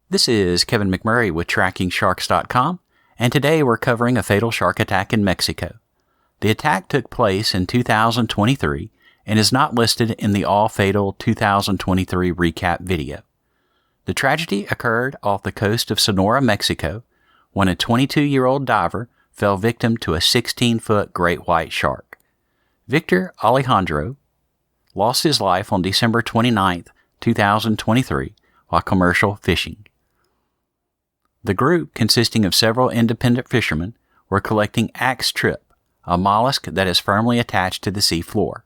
This is Kevin McMurray with TrackingSharks.com, and today we're covering a fatal shark attack in Mexico. The attack took place in 2023 and is not listed in the all-fatal 2023 recap video. The tragedy occurred off the coast of Sonora, Mexico, when a 22-year-old diver fell victim to a 16-foot great white shark. Victor Alejandro lost his life on December 29, 2023, while commercial fishing. The group, consisting of several independent fishermen, were collecting axe trip, a mollusk that is firmly attached to the sea floor.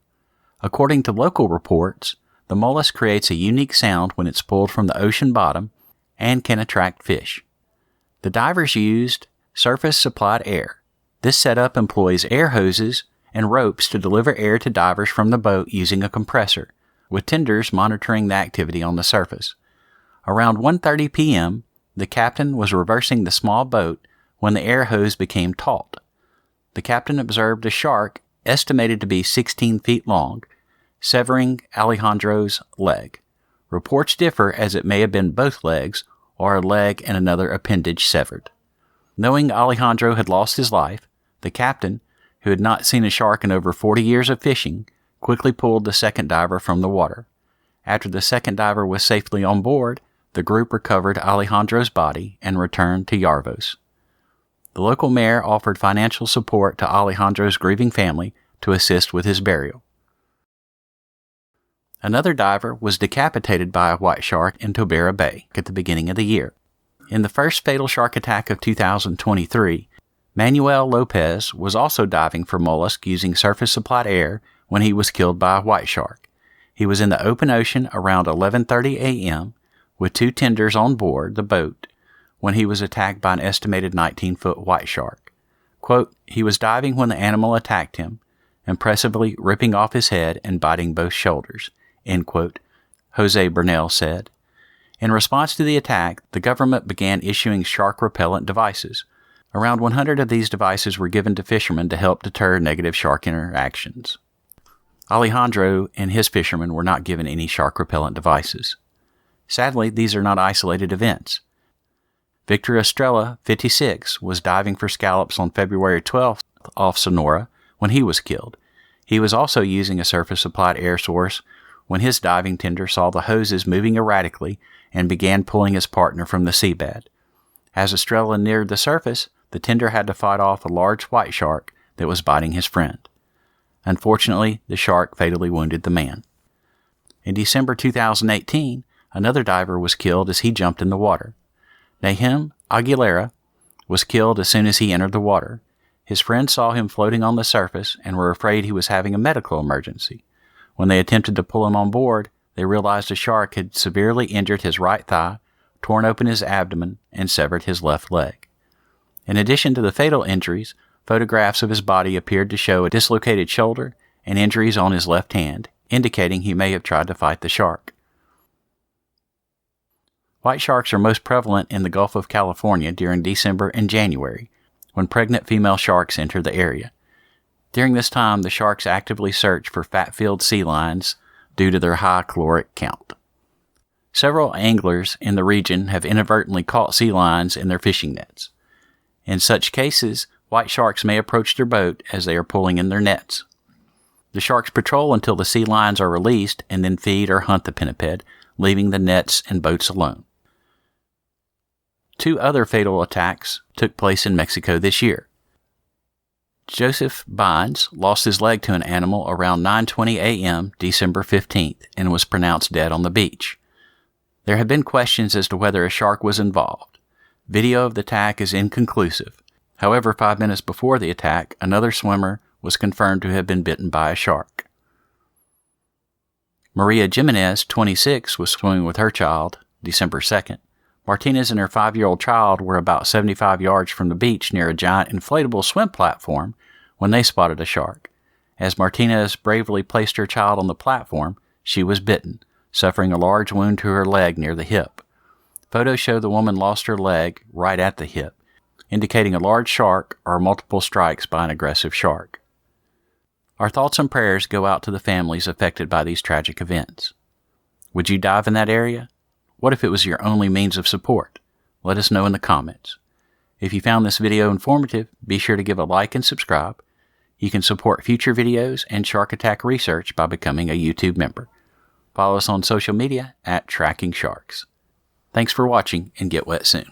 According to local reports, the mollusk creates a unique sound when it's pulled from the ocean bottom and can attract fish. The divers used surface-supplied air. This setup employs air hoses and ropes to deliver air to divers from the boat using a compressor, with tenders monitoring the activity on the surface. Around 1:30 p.m., the captain was reversing the small boat when the air hose became taut. The captain observed a shark estimated to be 16 feet long, severing Alejandro's leg. Reports differ as it may have been both legs or a leg and another appendage severed. Knowing Alejandro had lost his life, the captain, who had not seen a shark in over 40 years of fishing, quickly pulled the second diver from the water. After the second diver was safely on board, the group recovered Alejandro's body and returned to Yarvos. The local mayor offered financial support to Alejandro's grieving family to assist with his burial. Another diver was decapitated by a white shark in Tobera Bay at the beginning of the year. In the first fatal shark attack of 2023, Manuel Lopez was also diving for mollusk using surface-supplied air when he was killed by a white shark. He was in the open ocean around 11:30 a.m., with two tenders on board the boat when he was attacked by an estimated 19-foot white shark. Quote, "He was diving when the animal attacked him, impressively ripping off his head and biting both shoulders," end quote, Jose Bernal said. In response to the attack, the government began issuing shark repellent devices. Around 100 of these devices were given to fishermen to help deter negative shark interactions. Alejandro and his fishermen were not given any shark repellent devices. Sadly, these are not isolated events. Victor Estrella, 56, was diving for scallops on February 12th off Sonora when he was killed. He was also using a surface-supplied air source when his diving tender saw the hoses moving erratically and began pulling his partner from the seabed. As Estrella neared the surface, the tender had to fight off a large white shark that was biting his friend. Unfortunately, the shark fatally wounded the man. In December 2018, another diver was killed as he jumped in the water. Nahim Aguilera was killed as soon as he entered the water. His friends saw him floating on the surface and were afraid he was having a medical emergency. When they attempted to pull him on board, they realized a shark had severely injured his right thigh, torn open his abdomen, and severed his left leg. In addition to the fatal injuries, photographs of his body appeared to show a dislocated shoulder and injuries on his left hand, indicating he may have tried to fight the shark. White sharks are most prevalent in the Gulf of California during December and January, when pregnant female sharks enter the area. During this time, the sharks actively search for fat-filled sea lions due to their high caloric count. Several anglers in the region have inadvertently caught sea lions in their fishing nets. In such cases, white sharks may approach their boat as they are pulling in their nets. The sharks patrol until the sea lions are released and then feed or hunt the pinniped, leaving the nets and boats alone. 2 other fatal attacks took place in Mexico this year. Joseph Bynes lost his leg to an animal around 9:20 a.m. December 15th and was pronounced dead on the beach. There have been questions as to whether a shark was involved. Video of the attack is inconclusive. However, 5 minutes before the attack, another swimmer was confirmed to have been bitten by a shark. Maria Jimenez, 26, was swimming with her child December 2nd. Martinez and her 5-year-old child were about 75 yards from the beach near a giant inflatable swim platform when they spotted a shark. As Martinez bravely placed her child on the platform, she was bitten, suffering a large wound to her leg near the hip. Photos show the woman lost her leg right at the hip. indicating a large shark or multiple strikes by an aggressive shark. Our thoughts and prayers go out to the families affected by these tragic events. Would you dive in that area? What if it was your only means of support? Let us know in the comments. If you found this video informative, be sure to give a like and subscribe. You can support future videos and shark attack research by becoming a YouTube member. Follow us on social media at Tracking Sharks. Thanks for watching and get wet soon.